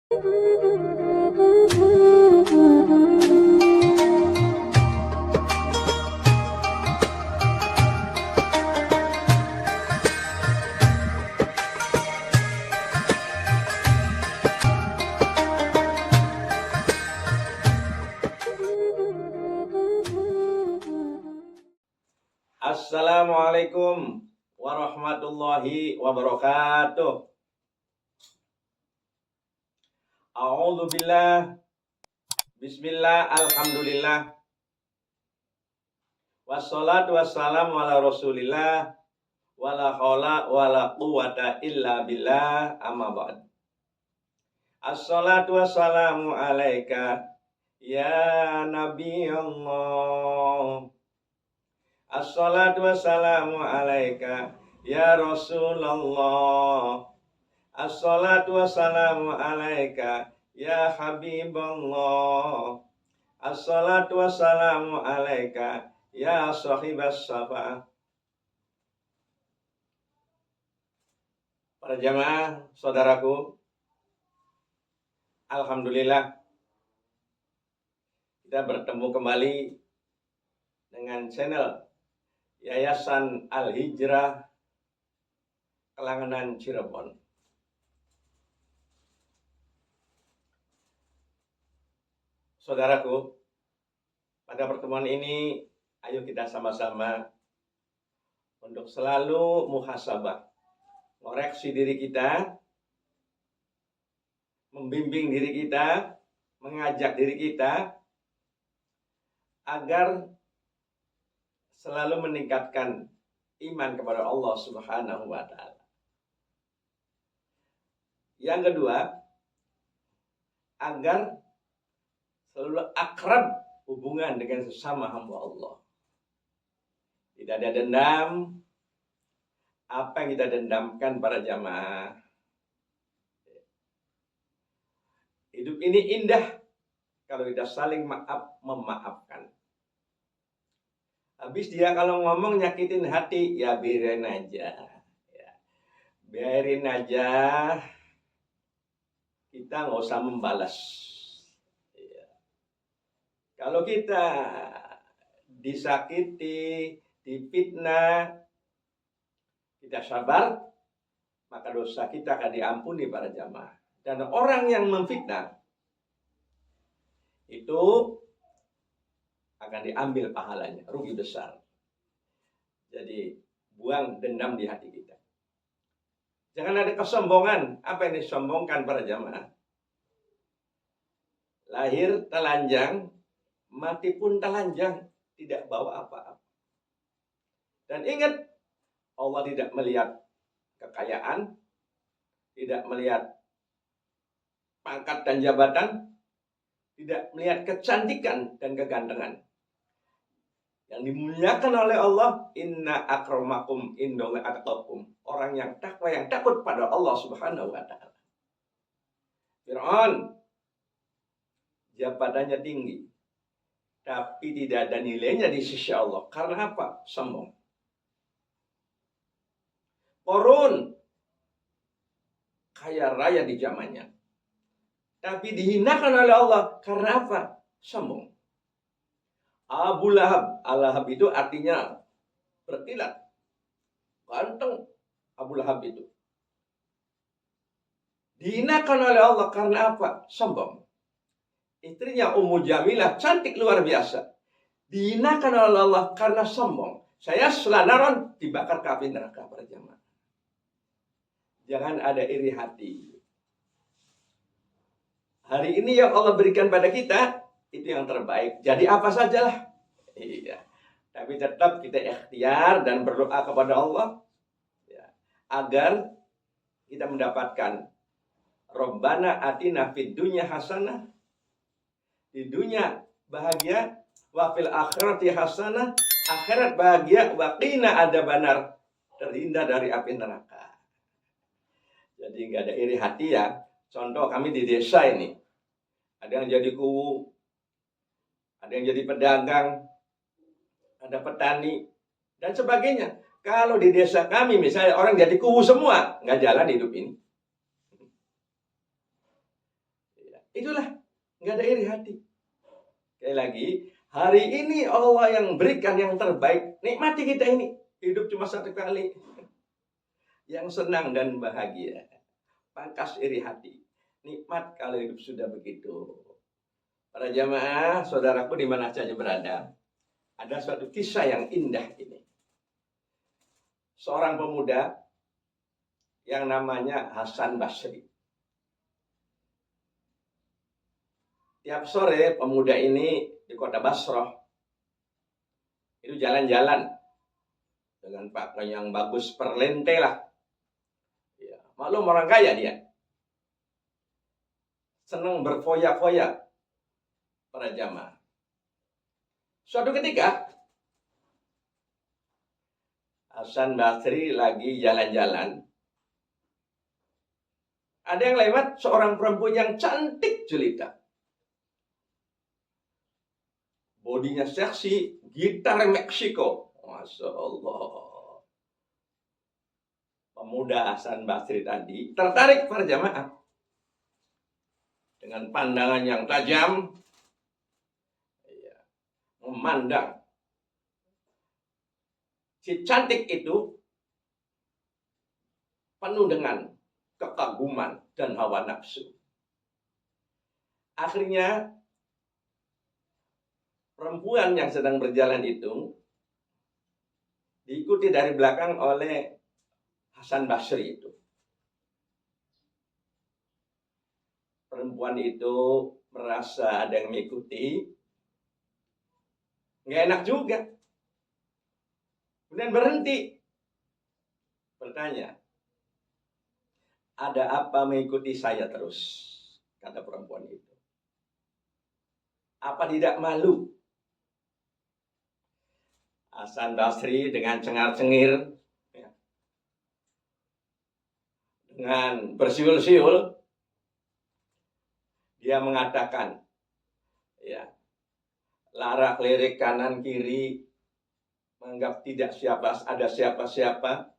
Assalamualaikum warahmatullahi wabarakatuh. A'udzubillah, bismillah, alhamdulillah. Wassalatu wassalamu ala rasulillah. Wala haula wala quwata illa billah, amma ba'd. Assalatu wassalamu alaika ya Nabi Allah. Assalatu wassalamu alaika ya Rasulullah. Assalatu wassalamu alaika ya Habiballah. Assalatu wassalamu alaika ya sahibas syafa'ah. Para jamaah, saudaraku, alhamdulillah kita bertemu kembali dengan channel Yayasan Al-Hijrah Kelangenan Cirebon. Saudaraku, pada pertemuan ini ayo kita sama-sama untuk selalu muhasabah, koreksi diri kita, membimbing diri kita, mengajak diri kita agar selalu meningkatkan iman kepada Allah Subhanahu wa Ta'ala. Yang kedua, agar selalu akrab hubungan dengan sesama hamba Allah. Tidak ada dendam. Apa yang kita dendamkan para jamaah? Hidup ini indah kalau kita saling maaf memaafkan. Habis dia kalau ngomong nyakitin hati, ya biarin aja. Ya, biarin aja. Kita nggak usah membalas. Ya. Kalau kita disakiti, difitnah, kita sabar, maka dosa kita akan diampuni para jamaah. Dan orang yang memfitnah itu akan diambil pahalanya, rugi besar. Jadi buang dendam di hati kita. Jangan ada kesombongan. Apa yang disombongkan para jamaah? Lahir telanjang, mati pun telanjang, tidak bawa apa-apa. Dan ingat, Allah tidak melihat kekayaan, tidak melihat pangkat dan jabatan, tidak melihat kecantikan dan kegantengan. Yang dimuliakan oleh Allah, inna akramakum indallahi atqakum. Orang yang takwa, yang takut pada Allah Subhanahu wa Ta'ala. Fir'aun jabatannya tinggi, tapi tidak ada nilainya di sisi Allah. Karena apa? Sombong. Qarun kaya raya di zamannya, tapi dihinakan oleh Allah. Karena apa? Sombong. Abu Lahab. Al-Lahab itu artinya berkilat. Ganteng Abu Lahab itu. Dihinakan oleh Allah karena apa? Sombong. Istrinya Ummu Jamilah cantik luar biasa. Dihinakan oleh Allah karena sombong. Saya selanaron dibakar ke api neraka para jemaah. Jangan ada iri hati. Hari ini yang Allah berikan pada kita itu yang terbaik. Jadi apa sajalah. Iya. Tapi tetap kita ikhtiar dan berdoa kepada Allah ya, agar kita mendapatkan Rabbana atina fid dunya hasanah. Di dunia bahagia, wa fil akhirati hasanah, akhirat bahagia, wa qina adzabannar, terhindar dari api neraka. Jadi enggak ada iri hati ya. Contoh kami di desa ini. Ada yang jadi kuwu, ada yang jadi pedagang, ada petani, dan sebagainya. Kalau di desa kami misalnya orang jadi kuwu semua, nggak jalan hidup ini. Itulah, nggak ada iri hati. Sekali lagi, hari ini Allah yang berikan yang terbaik. Nikmati kita ini. Hidup cuma satu kali. Yang senang dan bahagia. Pangkas iri hati. Nikmat kalau hidup sudah begitu. Para jamaah, saudaraku di mana saja berada. Ada suatu kisah yang indah ini. Seorang pemuda yang namanya Hasan Basri. Tiap sore pemuda ini di kota Basrah itu jalan-jalan dengan pakaian yang bagus, perlente lah. Ya, maklum orang kaya dia. Senang berfoya-foya para jamaah. Suatu ketika Hasan Basri lagi jalan-jalan. Ada yang lewat seorang perempuan yang cantik jelita. Bodinya seksi, gitar Meksiko. Masya Allah. Pemuda Hasan Basri tadi tertarik para jamaah. Dengan pandangan yang tajam. Memandang. Si cantik itu penuh dengan kekaguman dan hawa nafsu. Akhirnya perempuan yang sedang berjalan itu diikuti dari belakang oleh Hasan Basri itu. Perempuan itu merasa ada yang mengikuti. Nggak enak juga. Kemudian berhenti. Bertanya, ada apa mengikuti saya terus? Kata perempuan itu. Apa tidak malu? Hasan Basri dengan cengar-cengir, dengan bersiul-siul, dia mengatakan, ya, larak lirik kanan kiri, menganggap tidak ada siapa-siapa,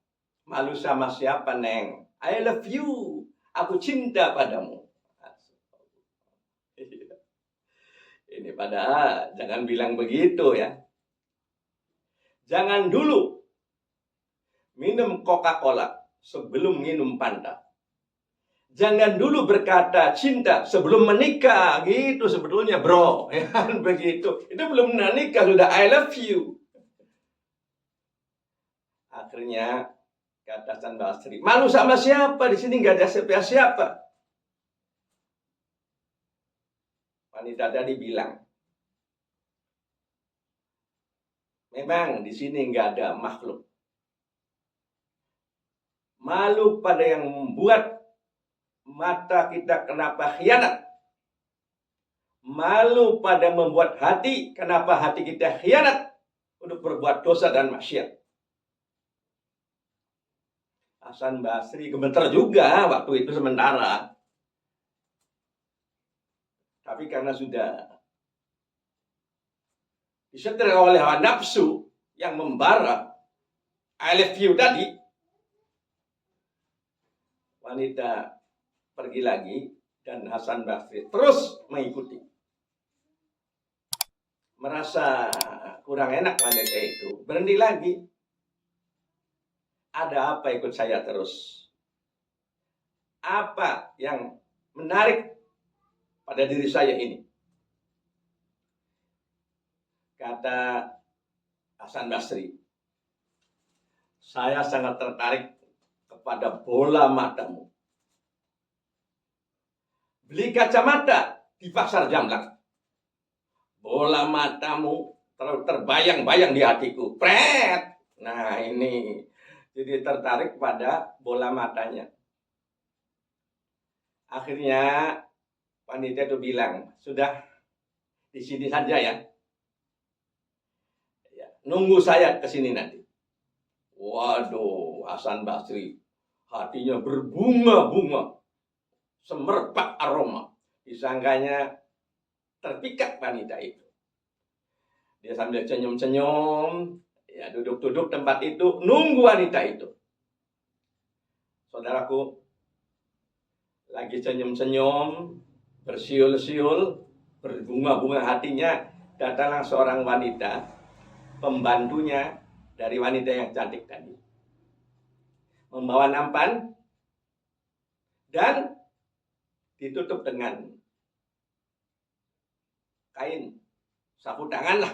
malu sama siapa, Neng? I love you, aku cinta padamu. Ini padahal jangan bilang begitu ya. Jangan dulu minum Coca-Cola sebelum minum Fanta. Jangan dulu berkata cinta sebelum menikah, gitu sebetulnya bro. Ya, begitu. Itu belum menikah sudah I love you. Akhirnya kata Hasan Basri, malu sama siapa? Di sini nggak ada siapa-siapa. Wanita tadi bilang, memang di sini nggak ada makhluk. Malu pada yang membuat mata kita kenapa khianat. Malu pada membuat hati, kenapa hati kita khianat untuk berbuat dosa dan maksiat. Hasan Basri gemeter juga waktu itu sementara. Tapi karena sudah disetir oleh hawa nafsu yang membara, I love you tadi, wanita pergi lagi dan Hasan Basri terus mengikuti. Merasa kurang enak wanita itu, berhenti lagi. Ada apa ikut saya terus? Apa yang menarik pada diri saya ini? Kata Hasan Basri, saya sangat tertarik kepada bola matamu. Beli kacamata di pasar Jamlang. Bola matamu terbayang-bayang di hatiku. Pret. Nah ini, jadi tertarik pada bola matanya. Akhirnya wanita itu bilang, sudah di sini saja ya. Nunggu saya ke sini nanti. Waduh, Hasan Basri hatinya berbunga-bunga. Semerbak aroma. Disangkanya terpikat wanita itu. Dia sambil senyum-senyum, ya duduk-duduk tempat itu, nunggu wanita itu. Saudaraku, lagi senyum-senyum, bersiul-siul, berbunga-bunga hatinya, datanglah seorang wanita, pembantunya dari wanita yang cantik tadi, membawa nampan dan ditutup dengan kain sapu tangan lah.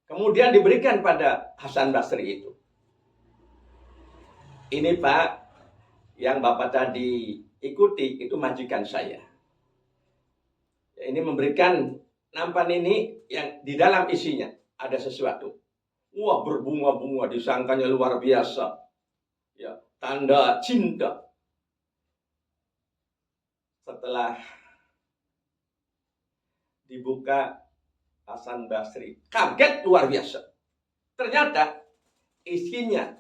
Kemudian diberikan pada Hasan Basri itu. Ini Pak, yang Bapak tadi ikuti itu majikan saya. Ini memberikan nampan ini yang di dalam isinya ada sesuatu. Wah, berbunga-bunga, disangkanya luar biasa. Ya, tanda cinta. Setelah dibuka, Hasan Basri kaget luar biasa. Ternyata isinya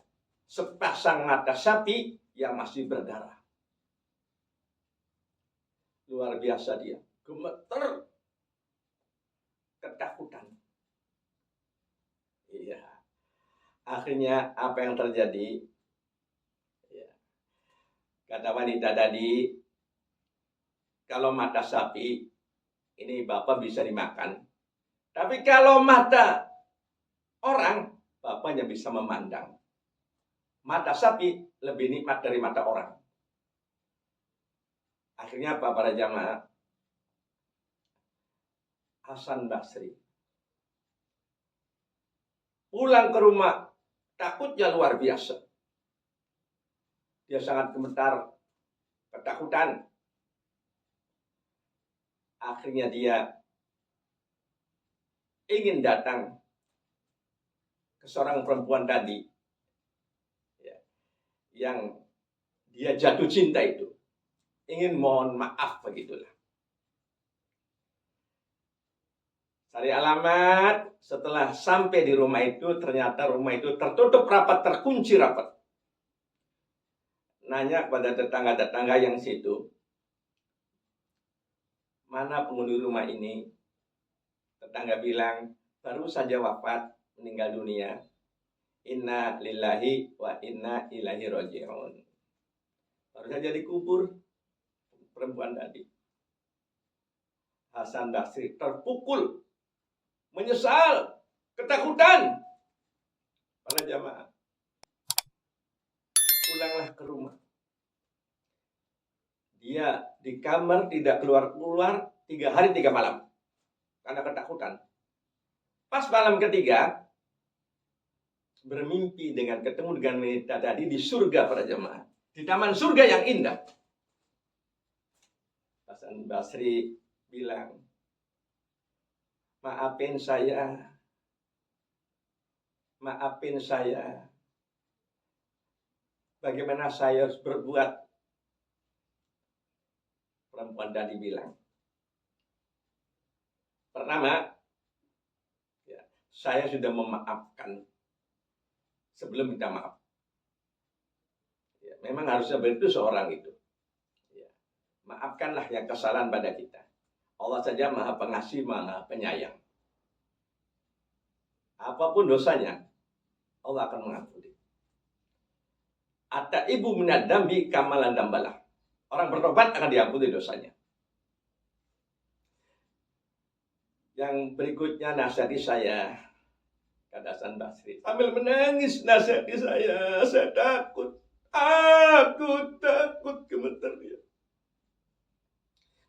sepasang mata sapi yang masih berdarah. Luar biasa dia, gemeter, ketakutan. Iya. Akhirnya apa yang terjadi? Ya. Kata wanita tadi, kalau mata sapi ini Bapak bisa dimakan. Tapi kalau mata orang, Bapaknya bisa memandang. Mata sapi lebih nikmat dari mata orang. Akhirnya apa para jamaah? Hasan Basri pulang ke rumah, takutnya luar biasa. Dia sangat gemetar, ketakutan. Akhirnya dia ingin datang ke seorang perempuan tadi, ya, yang dia jatuh cinta itu, ingin mohon maaf begitulah. Cari alamat, setelah sampai di rumah itu, ternyata rumah itu tertutup rapat, terkunci rapat. Nanya kepada tetangga-tetangga yang situ, mana penghuni rumah ini? Tetangga bilang, baru saja wafat, meninggal dunia. Inna lillahi wa inna ilaihi raji'un. Baru saja dikubur perempuan tadi. Hasan Basri terpukul, menyesal, ketakutan. Para jamaah, pulanglah ke rumah. Dia di kamar tidak keluar-keluar 3 hari 3 malam karena ketakutan. Pas malam ketiga, bermimpi dengan ketemu dengan wanita tadi di surga para jemaah, di taman surga yang indah. Hasan Basri bilang, maafin saya, bagaimana saya harus berbuat? Perempuan tadi bilang, pertama, ya, saya sudah memaafkan sebelum minta maaf. Ya, memang harusnya begitu seorang itu. Ya, maafkanlah yang kesalahan pada kita. Allah saja Maha Pengasih, Maha Penyayang. Apapun dosanya, Allah akan mengampuni. Ata ibu minadambi kamalan dambalah. Orang bertobat akan diampuni dosanya. Yang berikutnya nasihati saya, kata Hasan Basri, sambil menangis nasihati saya takut, gemeter dia.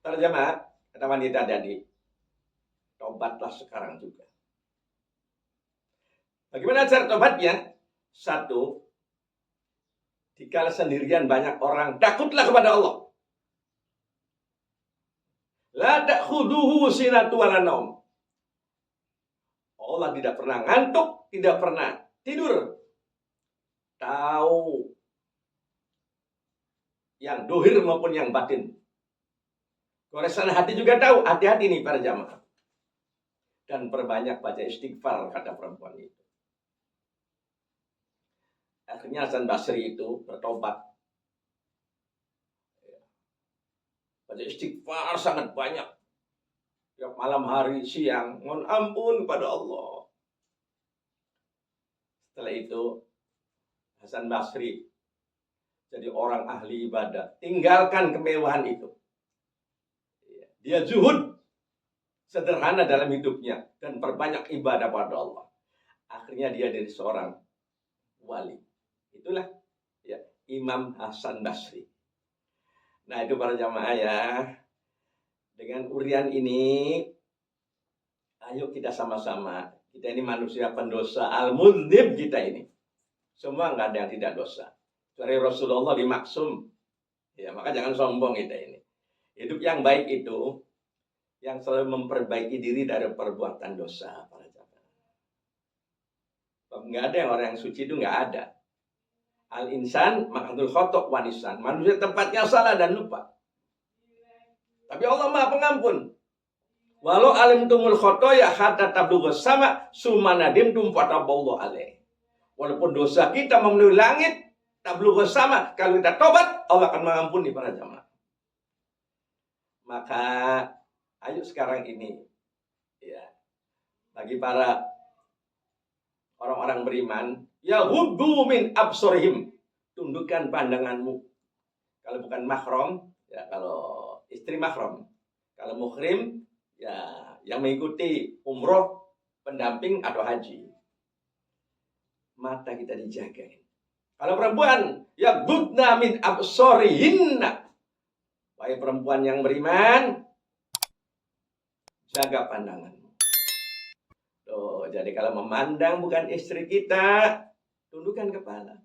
Para jemaah, kata wanita tadi, tobatlah sekarang juga. Bagaimana cara tobatnya? 1, dikala sendirian banyak orang, takutlah kepada Allah. La ta'khuduhu sinatu wala naum. Allah tidak pernah ngantuk, tidak pernah tidur. Tahu yang dohir maupun yang batin. Goresan hati juga tahu. Hati-hati nih para jamaah. Dan perbanyak baca istighfar, kata perempuan itu. Akhirnya Hasan Basri itu bertobat. Baca istighfar sangat banyak. Tiap malam, hari, siang, mohon ampun kepada Allah. Setelah itu Hasan Basri jadi orang ahli ibadah, tinggalkan kemewahan itu. Dia zuhud, sederhana dalam hidupnya, dan perbanyak ibadah pada Allah. Akhirnya dia jadi seorang wali. Itulah ya, Imam Hasan Basri. Nah itu para jamaah ya, dengan urian ini, ayo kita sama-sama. Kita ini manusia pendosa, al-mudhnib kita ini. Semua nggak ada yang tidak dosa. Dari Rasulullah dimaksum. Ya, maka jangan sombong kita ini. Hidup yang baik itu yang selalu memperbaiki diri dari perbuatan dosa. Para jamaah. Nggak ada yang orang yang suci itu nggak ada. Al-insan ma'adul khotok wanisan. Manusia tempatnya salah dan lupa. Tapi Allah Maha Pengampun. Walau alimtumul khotoya hatta tablughus sama sumanadim tumfataballahu alaih. Walaupun dosa kita memenuhi langit, tablughus sama, kalau kita tobat, Allah akan mengampuni para jamaah. Maka ayo sekarang ini ya, bagi para orang-orang beriman, ya huddu min absorihim, tundukkan pandanganmu. Kalau bukan mahram, ya kalau istri mahram. Kalau muhrim, ya yang mengikuti umroh, pendamping atau haji. Mata kita dijaga. Kalau perempuan, ya budna min absorihinna. Wahai perempuan yang beriman, jaga pandanganmu. Tuh, jadi kalau memandang bukan istri kita, tundukkan kepala.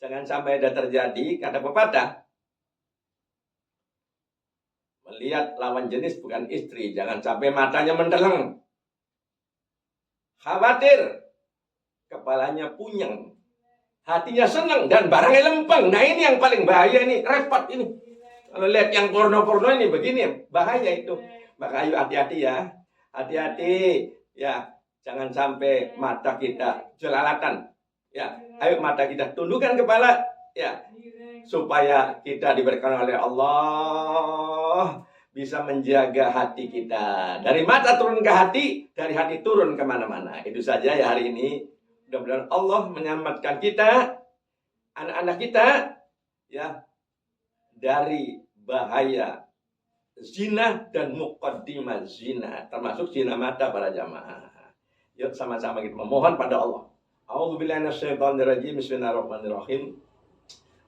Jangan sampai ada terjadi, kata pepatah, melihat lawan jenis bukan istri, jangan sampai matanya mendeleng. Khawatir, kepalanya punyeng, hatinya senang dan barangnya lempeng. Nah ini yang paling bahaya ini, repot ini. Kalau lihat yang porno-porno ini begini, bahaya itu. Maka ayo hati-hati ya, hati-hati ya, jangan sampai mata kita jelalatan. Ya, ayo mata kita tundukkan kepala ya, supaya kita diberikan oleh Allah bisa menjaga hati kita. Dari mata turun ke hati, dari hati turun kemana-mana. Itu saja ya hari ini. Mudah-mudahan Allah menyelamatkan kita, anak-anak kita, ya, dari bahaya zina dan muqaddimah zina, termasuk zina mata para jamaah. Yuk sama-sama kita memohon pada Allah. A'udzubillahi minasyaitonirrajim. Bismillahirrahmanirrahim.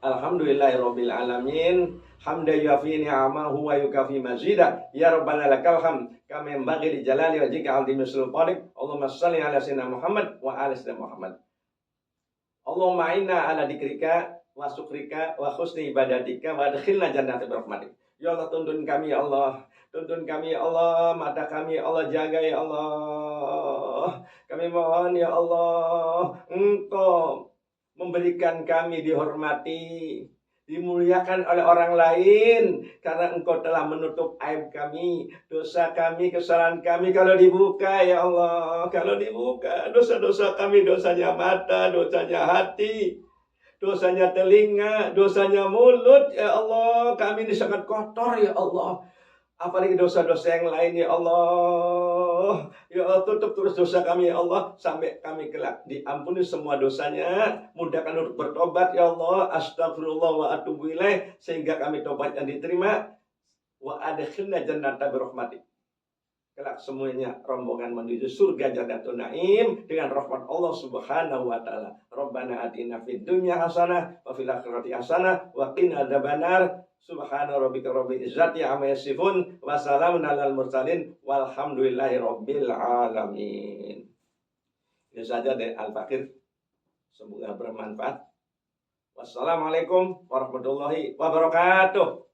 Alhamdulillahirabbil alamin. Hamdan yuafi ni'amahu wa yukafi mazidah. Ya Rabbana lakal hamd kama yanbaghi li jalali wajhika 'azimi sultanik. Allahumma shalli ala sayyidina Muhammad wa ala sayyidina Muhammad. Allahumma inna ala dzikrika wa syukrika wa husni ibadatika wa adkhilna jannata birahmatik. Ya Allah, tuntun kami ya Allah. Tuntun kami ya Allah, mata kami ya Allah, jaga ya Allah. Kami mohon ya Allah, Engkau memberikan kami dihormati, dimuliakan oleh orang lain, karena Engkau telah menutup aib kami, dosa kami, kesalahan kami. Kalau dibuka ya Allah, kalau dibuka dosa-dosa kami, dosanya mata, dosanya hati, dosanya telinga, dosanya mulut, ya Allah, kami ini sangat kotor ya Allah. Apalagi dosa-dosa yang lain ya Allah. Ya Allah, tutup terus dosa kami ya Allah, sampai kami kelak diampuni semua dosanya. Mudahkan untuk bertobat ya Allah. Astagfirullah wa atubu ilaih, sehingga kami tobat yang diterima. Wa adkhilna jannata birahmatik. Kelak semuanya rombongan menuju surga Jannatul Naim dengan rahmat Allah Subhanahu wa taala. Rabbana atina fid dunya hasanah wa fil akhirati hasanah wa qina adzabannar. Subhana rabbika rabbil izzati amma yasifun wa salamun alal mursalin walhamdulillahi rabbil alamin. Itu saja dari Al-Fakir. Semoga bermanfaat. Wassalamualaikum warahmatullahi wabarakatuh.